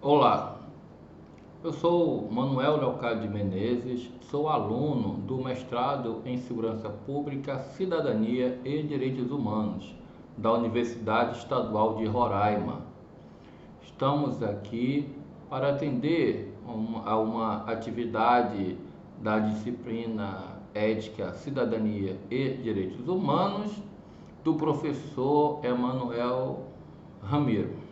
Olá, eu sou Manuel Leocádio de Menezes, sou aluno do mestrado em Segurança Pública, Cidadania e Direitos Humanos da Universidade Estadual de Roraima. Estamos aqui para atender a uma atividade da disciplina Ética, Cidadania e Direitos Humanos do professor Emanuel Ramiro.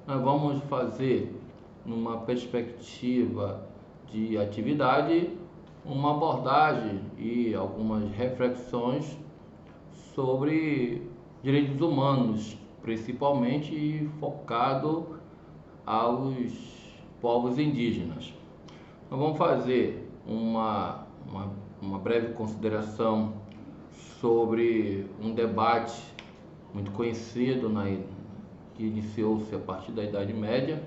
Nós vamos fazer, numa perspectiva de atividade, uma abordagem e algumas reflexões sobre direitos humanos, principalmente focado aos povos indígenas. Nós vamos fazer uma breve consideração sobre um debate muito conhecido que iniciou-se a partir da Idade Média,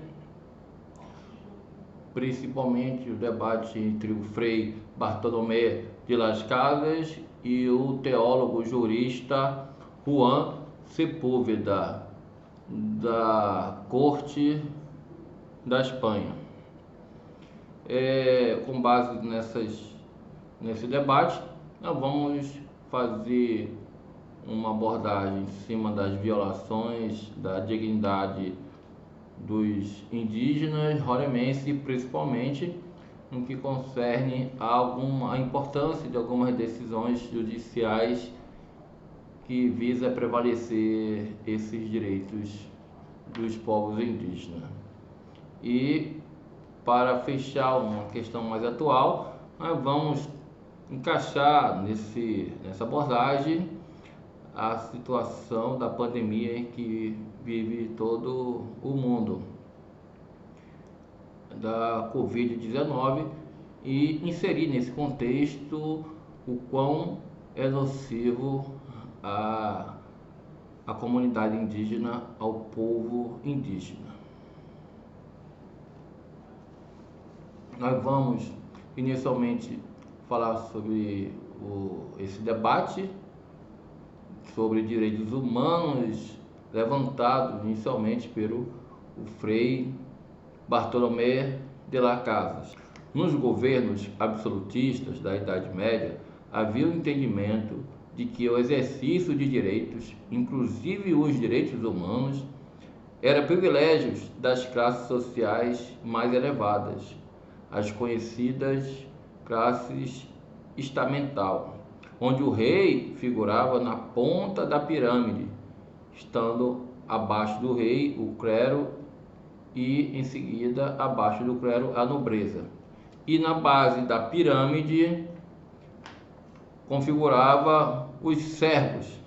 principalmente o debate entre o Frei Bartolomé de Las Casas e o teólogo jurista Juan Sepúlveda, da corte da Espanha. Com base nesse debate, nós vamos fazer uma abordagem em cima das violações da dignidade dos indígenas roraimenses, principalmente no que concerne a importância de algumas decisões judiciais que visa prevalecer esses direitos dos povos indígenas. E para fechar uma questão mais atual, nós vamos encaixar nessa abordagem a situação da pandemia em que vive todo o mundo, da Covid-19, e inserir nesse contexto o quão é nocivo a comunidade indígena ao povo indígena. Nós vamos inicialmente falar sobre esse debate sobre direitos humanos levantado inicialmente pelo Frei Bartolomé de Las Casas. Nos governos absolutistas da Idade Média, havia o entendimento de que o exercício de direitos, inclusive os direitos humanos, era privilégio das classes sociais mais elevadas, as conhecidas classes estamental, onde o rei figurava na ponta da pirâmide, estando abaixo do rei o clero e em seguida abaixo do clero a nobreza. E na base da pirâmide configurava os servos,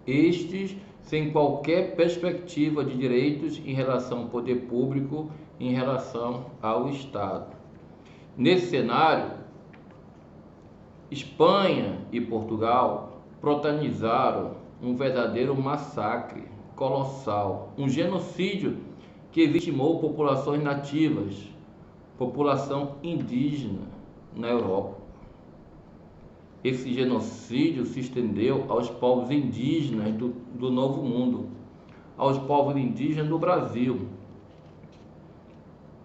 estes sem qualquer perspectiva de direitos em relação ao poder público, em relação ao Estado. Nesse cenário, Espanha e Portugal protagonizaram um verdadeiro massacre colossal, um genocídio que vitimou populações nativas, população indígena na Europa. Esse genocídio se estendeu aos povos indígenas do Novo Mundo, aos povos indígenas do Brasil.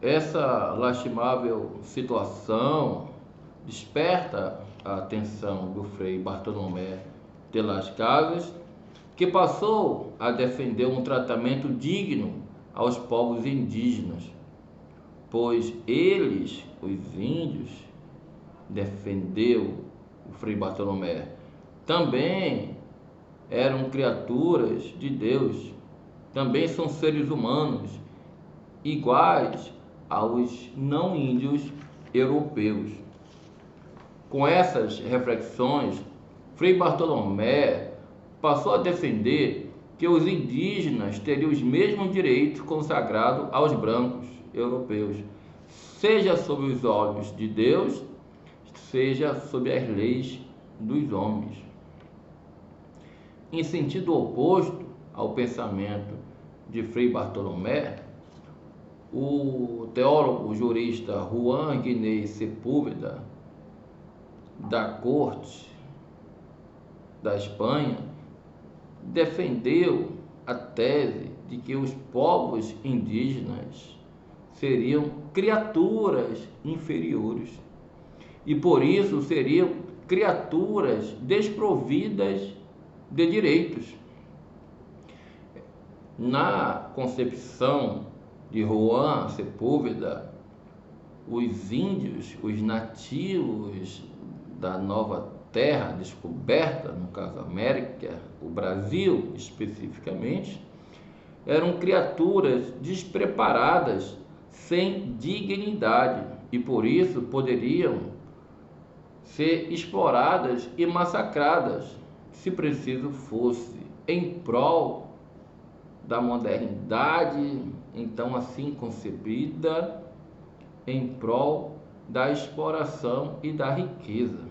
Essa lastimável situação desperta a atenção do Frei Bartolomé de Las Casas, que passou a defender um tratamento digno aos povos indígenas, pois eles, os índios, defendeu o Frei Bartolomé, também eram criaturas de Deus, também são seres humanos iguais aos não índios europeus. Com essas reflexões, Frei Bartolomé passou a defender que os indígenas teriam os mesmos direitos consagrados aos brancos europeus, seja sob os olhos de Deus, seja sob as leis dos homens. Em sentido oposto ao pensamento de Frei Bartolomé, o teólogo jurista Juan Guiné Sepúlveda, da corte da Espanha, defendeu a tese de que os povos indígenas seriam criaturas inferiores e por isso seriam criaturas desprovidas de direitos. Na concepção de Juan Sepúlveda, os índios, os nativos da nova terra descoberta, no caso América, o Brasil especificamente, eram criaturas despreparadas, sem dignidade e por isso poderiam ser exploradas e massacradas, se preciso fosse, em prol da modernidade, então assim concebida, em prol da exploração e da riqueza.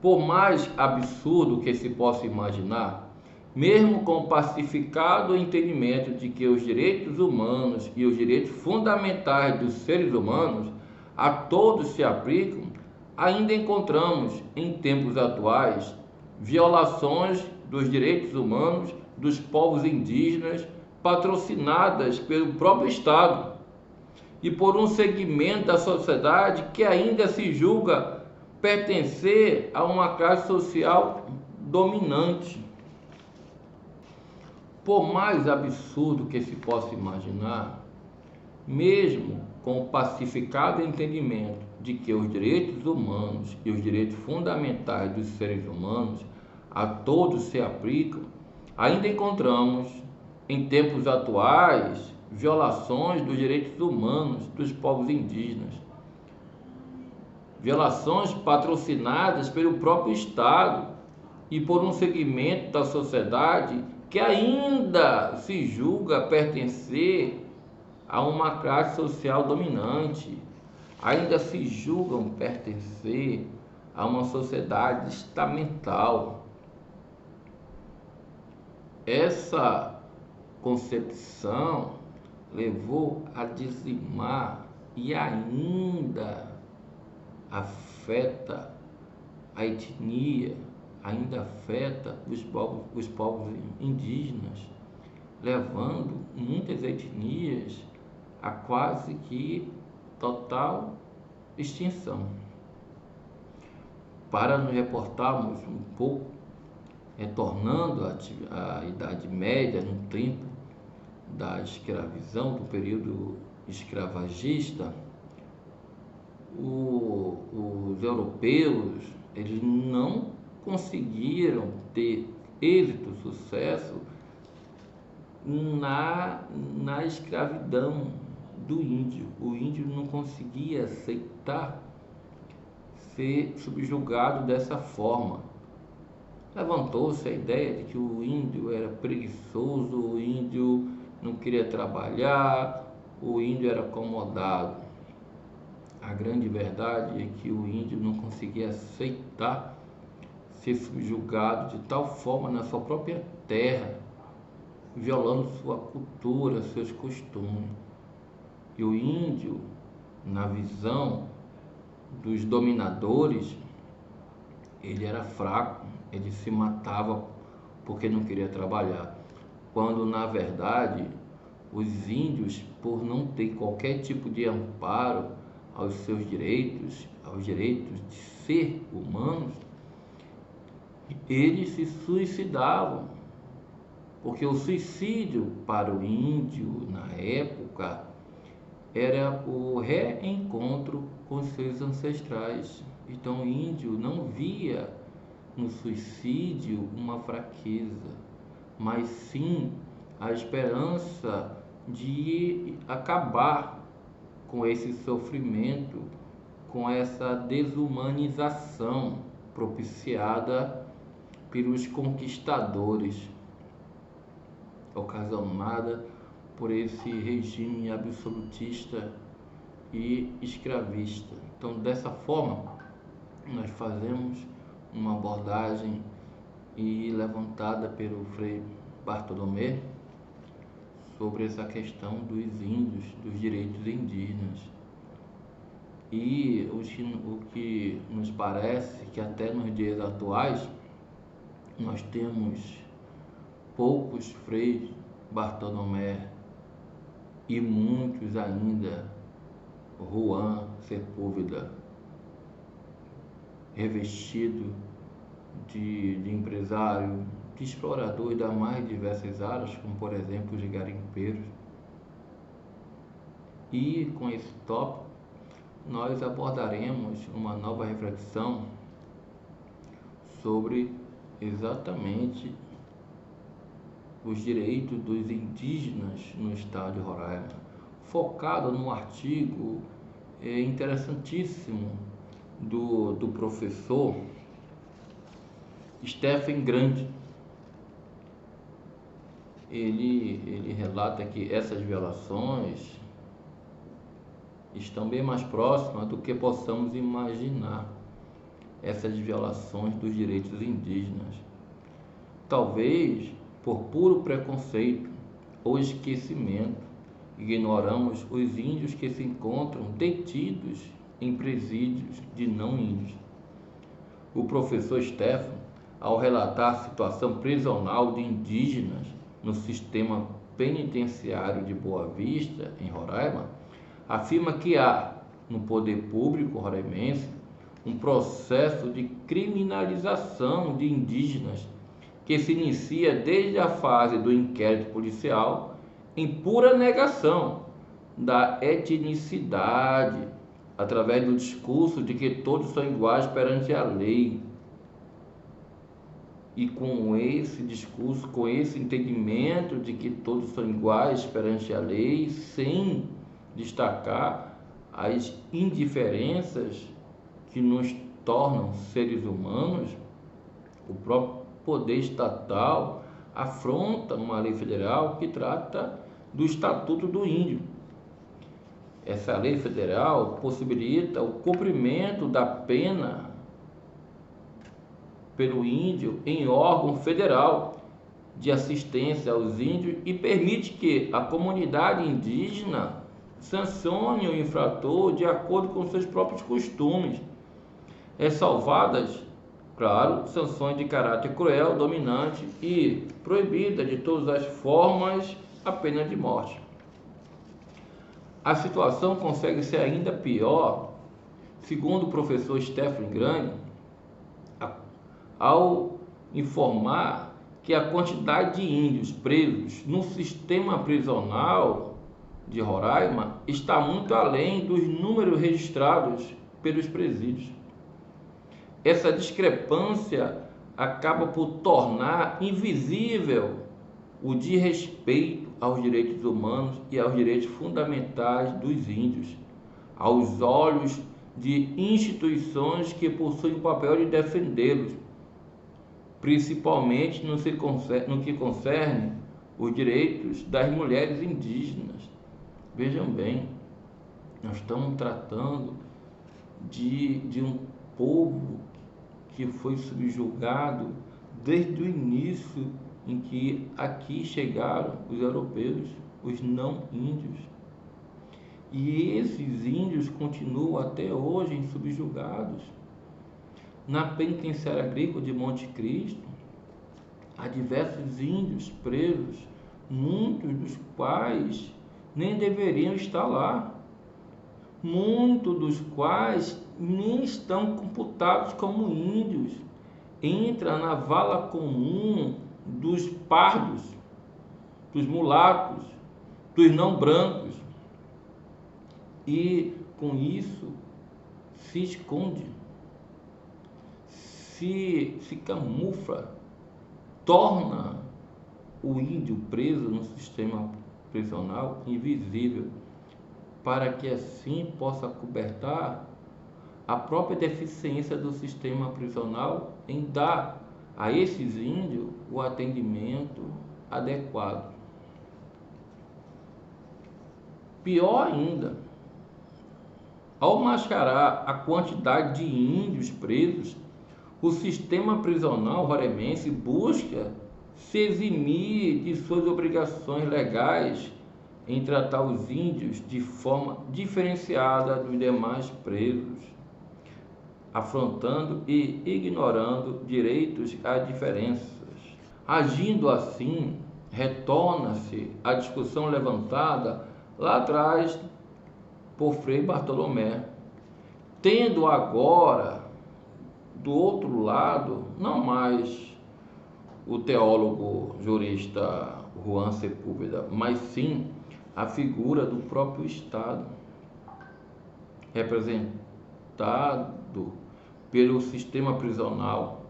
Por mais absurdo que se possa imaginar, mesmo com o pacificado entendimento de que os direitos humanos e os direitos fundamentais dos seres humanos a todos se aplicam, ainda encontramos, em tempos atuais, violações dos direitos humanos dos povos indígenas patrocinadas pelo próprio Estado e por um segmento da sociedade que ainda se julga pertencer a uma classe social dominante. Por mais absurdo que se possa imaginar, mesmo com o pacificado entendimento de que os direitos humanos e os direitos fundamentais dos seres humanos a todos se aplicam, ainda encontramos, em tempos atuais, violações dos direitos humanos dos povos indígenas. Violações patrocinadas pelo próprio Estado e por um segmento da sociedade que ainda se julga pertencer a uma classe social dominante, ainda se julgam pertencer a uma sociedade estamental. Essa concepção levou a dizimar e ainda afeta a etnia, ainda afeta os povos indígenas, levando muitas etnias a quase que total extinção. Para nos reportarmos um pouco, retornando à Idade Média, no tempo da escravidão, do período escravagista, os europeus eles não conseguiram ter êxito, sucesso na escravidão do índio. O índio não conseguia aceitar ser subjugado dessa forma. Levantou-se a ideia de que o índio era preguiçoso, o índio não queria trabalhar, o índio era acomodado. A grande verdade é que o índio não conseguia aceitar ser subjugado de tal forma na sua própria terra, violando sua cultura, seus costumes. E o índio, na visão dos dominadores, ele era fraco, ele se matava porque não queria trabalhar. Quando, na verdade, os índios, por não ter qualquer tipo de amparo aos seus direitos, aos direitos de ser humanos, eles se suicidavam, porque o suicídio para o índio na época era o reencontro com seus ancestrais. Então o índio não via no suicídio uma fraqueza, mas sim a esperança de acabar com esse sofrimento, com essa desumanização propiciada pelos conquistadores, ocasionada por esse regime absolutista e escravista. Então, dessa forma, nós fazemos uma abordagem levantada pelo Frei Bartolomé sobre essa questão dos índios, dos direitos indígenas. E o que nos parece que até nos dias atuais nós temos poucos freis Bartolomé e muitos ainda, Juan Sepúlveda, revestido de empresário, de explorador das mais diversas áreas, como por exemplo os garimpeiros. E com esse tópico nós abordaremos uma nova reflexão sobre exatamente os direitos dos indígenas no estado de Roraima, focado num artigo interessantíssimo do professor Stephen Grande. Ele relata que essas violações estão bem mais próximas do que possamos imaginar, essas violações dos direitos indígenas. Talvez por puro preconceito ou esquecimento, ignoramos os índios que se encontram detidos em presídios de não índios. O professor Stephen, ao relatar a situação prisional de indígenas no sistema penitenciário de Boa Vista, em Roraima, afirma que há, no poder público roraimense, um processo de criminalização de indígenas que se inicia desde a fase do inquérito policial em pura negação da etnicidade, através do discurso de que todos são iguais perante a lei. E com esse discurso, com esse entendimento de que todos são iguais perante a lei, sem destacar as indiferenças que nos tornam seres humanos, o próprio poder estatal afronta uma lei federal que trata do Estatuto do Índio. Essa lei federal possibilita o cumprimento da pena pelo índio em órgão federal de assistência aos índios e permite que a comunidade indígena sancione o infrator de acordo com seus próprios costumes, ressalvadas, claro, sanções de caráter cruel, dominante e proibida de todas as formas a pena de morte. A situação consegue ser ainda pior, segundo o professor Stephen Grande, ao informar que a quantidade de índios presos no sistema prisional de Roraima está muito além dos números registrados pelos presídios. Essa discrepância acaba por tornar invisível o desrespeito aos direitos humanos e aos direitos fundamentais dos índios, aos olhos de instituições que possuem o papel de defendê-los, principalmente no que concerne os direitos das mulheres indígenas. Vejam bem, nós estamos tratando de um povo que foi subjugado desde o início em que aqui chegaram os europeus, os não índios. E esses índios continuam até hoje subjugados. Na penitenciária agrícola de Monte Cristo, há diversos índios presos, muitos dos quais nem deveriam estar lá, muitos dos quais nem estão computados como índios. Entra na vala comum dos pardos, dos mulatos, dos não brancos, e com isso se esconde, se camufla, torna o índio preso no sistema prisional invisível, para que assim possa cobertar a própria deficiência do sistema prisional em dar a esses índios o atendimento adequado. Pior ainda, ao mascarar a quantidade de índios presos, o sistema prisional roraimense busca se eximir de suas obrigações legais em tratar os índios de forma diferenciada dos demais presos, afrontando e ignorando direitos a diferenças. Agindo assim, retorna-se à discussão levantada lá atrás por Frei Bartolomé, tendo agora, do outro lado, não mais o teólogo jurista Juan Sepúlveda, mas sim a figura do próprio Estado, representado pelo sistema prisional,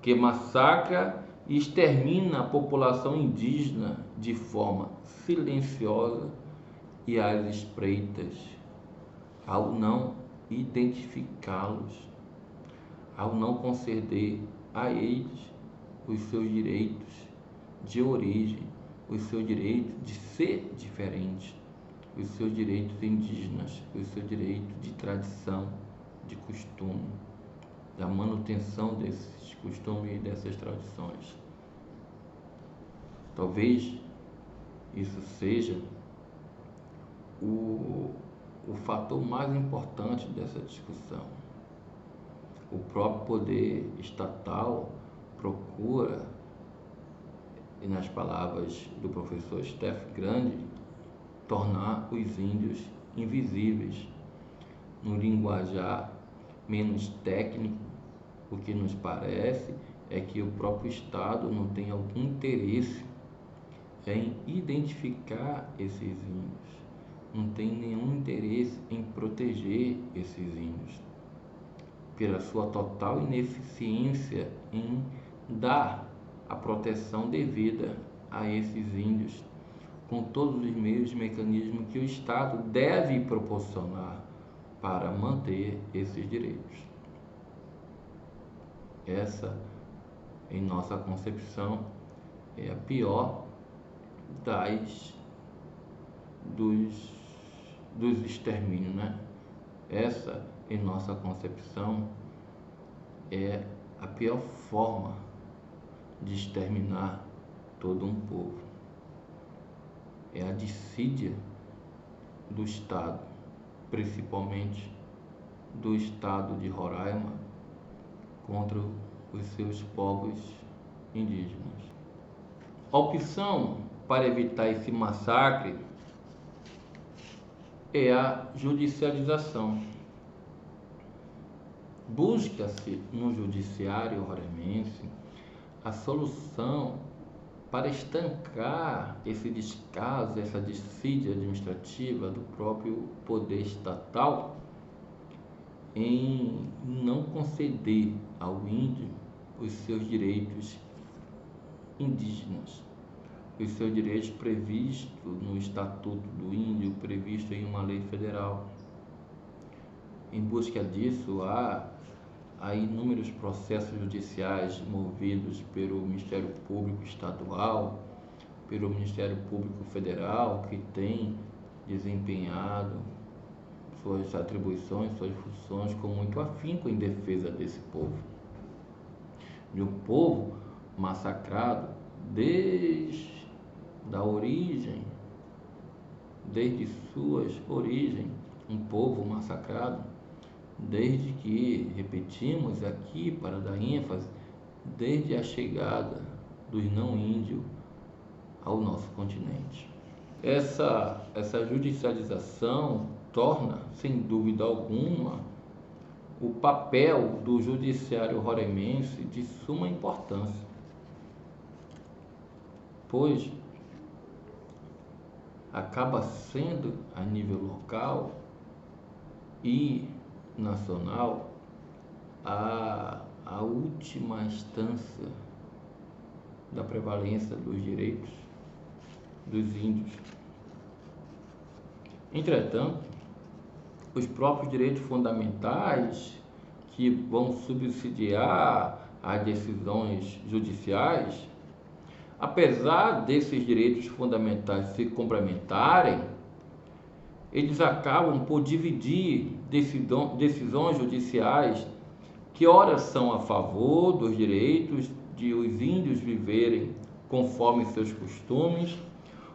que massacra e extermina a população indígena de forma silenciosa e às espreitas, ao não identificá-los, ao não conceder a eles os seus direitos de origem, os seus direitos de ser diferente, os seus direitos indígenas, os seus direitos de tradição, de costume, da manutenção desses costumes e dessas tradições. Talvez isso seja o fator mais importante dessa discussão. O próprio poder estatal procura, e nas palavras do professor Steph Grande, tornar os índios invisíveis. No linguajar menos técnico, o que nos parece é que o próprio Estado não tem algum interesse em identificar esses índios, não tem nenhum interesse em proteger esses índios, pela sua total ineficiência em dar a proteção devida a esses índios, com todos os meios e mecanismos que o Estado deve proporcionar para manter esses direitos. Essa, em nossa concepção, é a pior dos extermínios, né? Essa, em nossa concepção, é a pior forma de exterminar todo um povo. É a dissídia do Estado, principalmente do Estado de Roraima, contra os seus povos indígenas. A opção para evitar esse massacre é a judicialização. Busca-se no judiciário roraimense a solução para estancar esse descaso, essa dissídia administrativa do próprio poder estatal em não conceder ao índio os seus direitos indígenas, os seus direitos previstos no Estatuto do Índio, previsto em uma lei federal. Em busca disso, há inúmeros processos judiciais movidos pelo Ministério Público Estadual, pelo Ministério Público Federal, que tem desempenhado suas atribuições, suas funções com muito afinco em defesa desse povo. De um povo massacrado desde a origem, desde suas origens, um povo massacrado desde que, repetimos aqui para dar ênfase, desde a chegada dos não índios ao nosso continente. Essa judicialização torna, sem dúvida alguma, o papel do judiciário roraimense de suma importância, pois acaba sendo, a nível local e nacional, a última instância da prevalência dos direitos dos índios. Entretanto, os próprios direitos fundamentais que vão subsidiar as decisões judiciais, apesar desses direitos fundamentais se complementarem, eles acabam por dividir decisões judiciais que ora são a favor dos direitos de os índios viverem conforme seus costumes,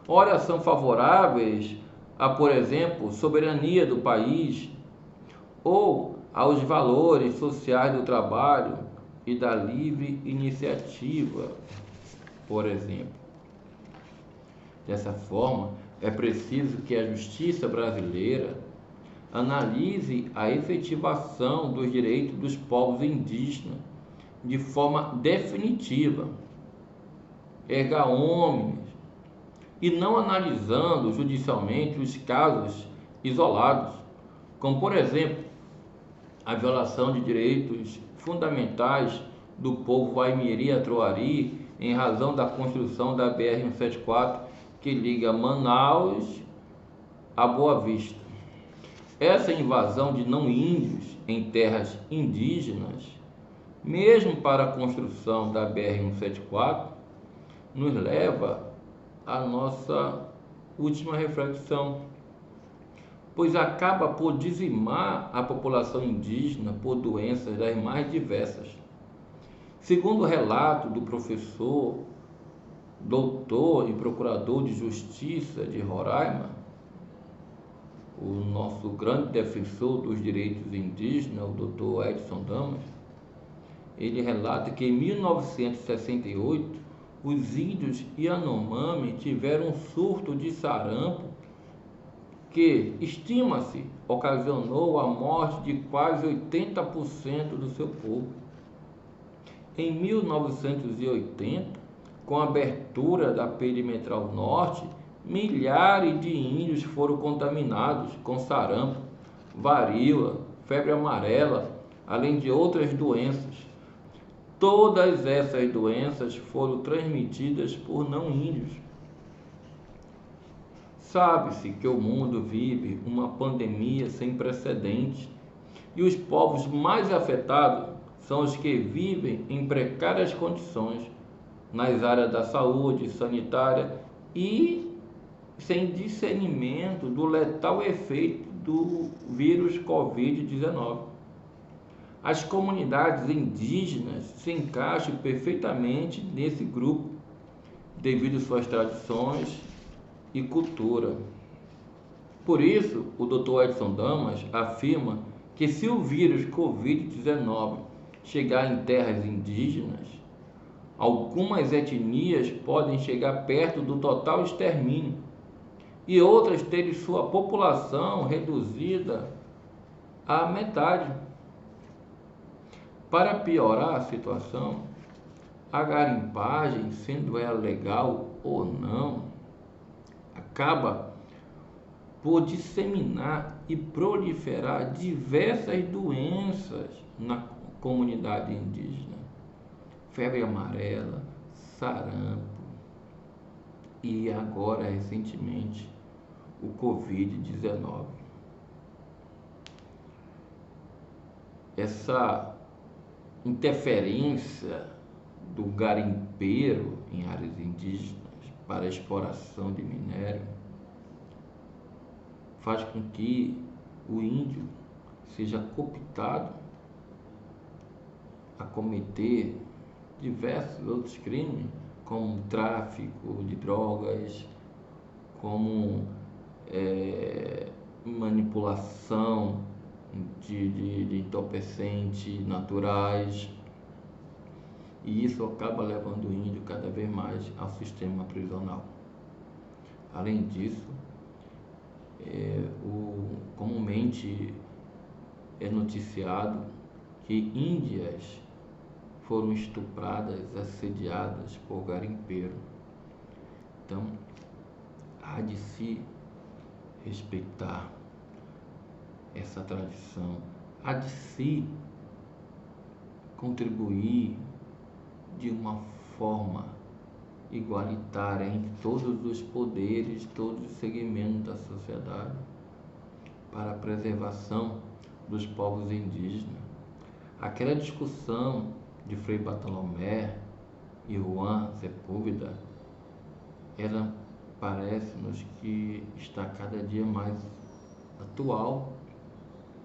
ora são favoráveis a, por exemplo, soberania do país ou aos valores sociais do trabalho e da livre iniciativa, por exemplo. Dessa forma, é preciso que a justiça brasileira analise a efetivação dos direitos dos povos indígenas de forma definitiva, erga omnes, e não analisando judicialmente os casos isolados, como por exemplo a violação de direitos fundamentais do povo Waimiri-Atuari em razão da construção da BR-174 que liga Manaus a Boa Vista. Essa invasão de não índios em terras indígenas, mesmo para a construção da BR-174, nos leva à nossa última reflexão, pois acaba por dizimar a população indígena por doenças das mais diversas. Segundo o relato do professor, doutor e procurador de justiça de Roraima, o nosso grande defensor dos direitos indígenas, o doutor Edson Damas, ele relata que em 1968 os índios Yanomami tiveram um surto de sarampo que, estima-se, ocasionou a morte de quase 80% do seu povo. Em 1980, com a abertura da Perimetral Norte, milhares de índios foram contaminados com sarampo, varíola, febre amarela, além de outras doenças. Todas essas doenças foram transmitidas por não índios. Sabe-se que o mundo vive uma pandemia sem precedentes e os povos mais afetados são os que vivem em precárias condições nas áreas da saúde sanitária e sem discernimento do letal efeito do vírus Covid-19. As comunidades indígenas se encaixam perfeitamente nesse grupo, devido às suas tradições e cultura. Por isso, o Dr. Edson Damas afirma que se o vírus Covid-19 chegar em terras indígenas, algumas etnias podem chegar perto do total extermínio e outras terem sua população reduzida à metade. Para piorar a situação, a garimpagem, sendo ela legal ou não, acaba por disseminar e proliferar diversas doenças na comunidade indígena. Febre amarela, sarampo e agora recentemente o Covid-19. Essa interferência do garimpeiro em áreas indígenas para a exploração de minério faz com que o índio seja cooptado a cometer diversos outros crimes, como tráfico de drogas, como manipulação de entorpecentes naturais, e isso acaba levando o índio cada vez mais ao sistema prisional. Além disso, comumente é noticiado que índias foram estupradas, assediadas por garimpeiro. Então, há de se respeitar essa tradição, há de se contribuir de uma forma igualitária em todos os poderes, todos os segmentos da sociedade, para a preservação dos povos indígenas. Aquela discussão de Frei Bartolomé e Juan Sepúlveda, ela parece-nos que está cada dia mais atual.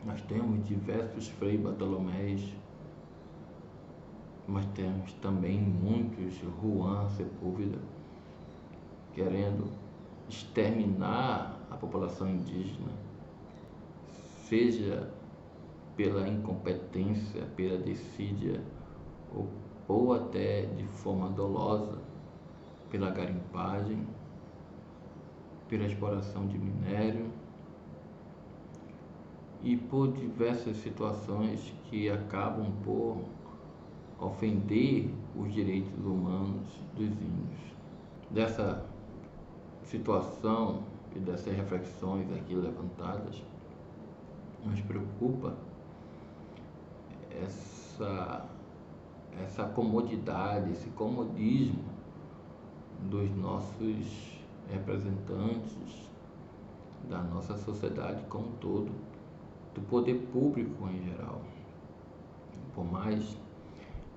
Nós temos diversos Frei Bartolomés, mas temos também muitos Juan Sepúlveda querendo exterminar a população indígena, seja pela incompetência, pela desídia ou até de forma dolosa, pela garimpagem, pela exploração de minério e por diversas situações que acabam por ofender os direitos humanos dos índios. Dessa situação e dessas reflexões aqui levantadas, nos preocupa essa comodidade, esse comodismo dos nossos representantes, da nossa sociedade como um todo, do poder público em geral. Por mais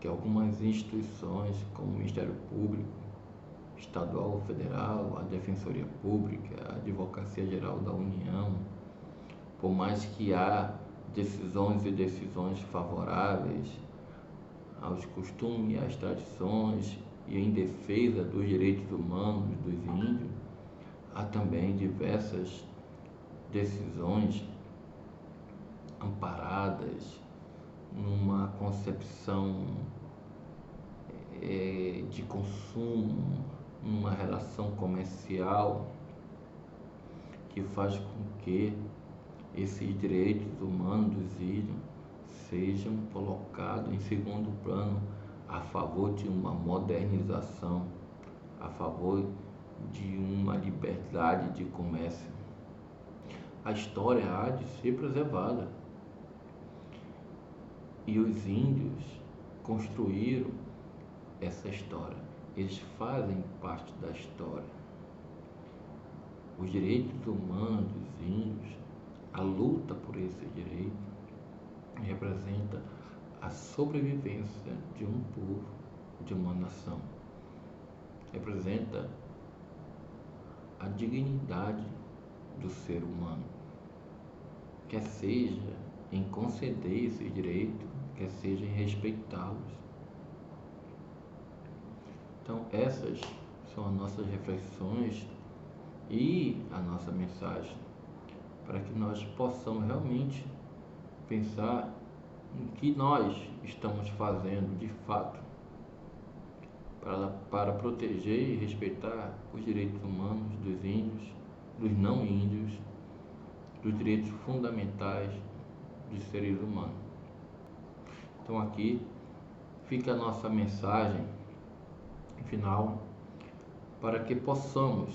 que algumas instituições, como o Ministério Público Estadual ou Federal, a Defensoria Pública, a Advocacia Geral da União, por mais que há decisões e decisões favoráveis aos costumes e às tradições e em defesa dos direitos humanos dos índios, há também diversas decisões amparadas numa concepção de consumo, numa relação comercial que faz com que esses direitos humanos dos índios sejam colocados em segundo plano a favor de uma modernização, a favor de uma liberdade de comércio. A história há de ser preservada e os índios construíram essa história, eles fazem parte da história. Os direitos humanos dos índios, a luta por esse direito, representa a sobrevivência de um povo, de uma nação. Representa a dignidade do ser humano, quer seja em conceder esse direito, quer seja em respeitá-los. Então essas são as nossas reflexões e a nossa mensagem, para que nós possamos realmente pensar em que nós estamos fazendo de fato para proteger e respeitar os direitos humanos dos índios, dos não índios, dos direitos fundamentais dos seres humanos. Então aqui fica a nossa mensagem final para que possamos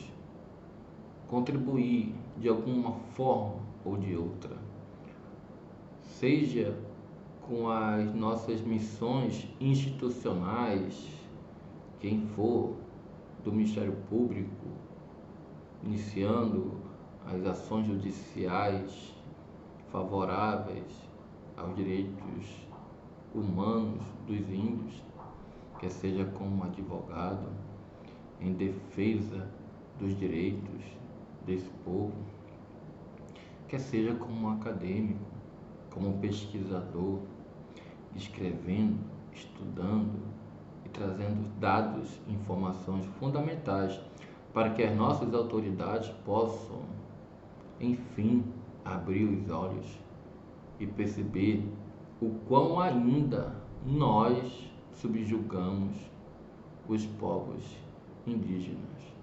contribuir de alguma forma ou de outra, seja com as nossas missões institucionais, quem for do Ministério Público, iniciando as ações judiciais favoráveis aos direitos humanos dos índios, quer seja como advogado em defesa dos direitos desse povo, quer seja como acadêmico, como pesquisador, escrevendo, estudando e trazendo dados, informações fundamentais para que as nossas autoridades possam, enfim, abrir os olhos e perceber o quão ainda nós subjugamos os povos indígenas.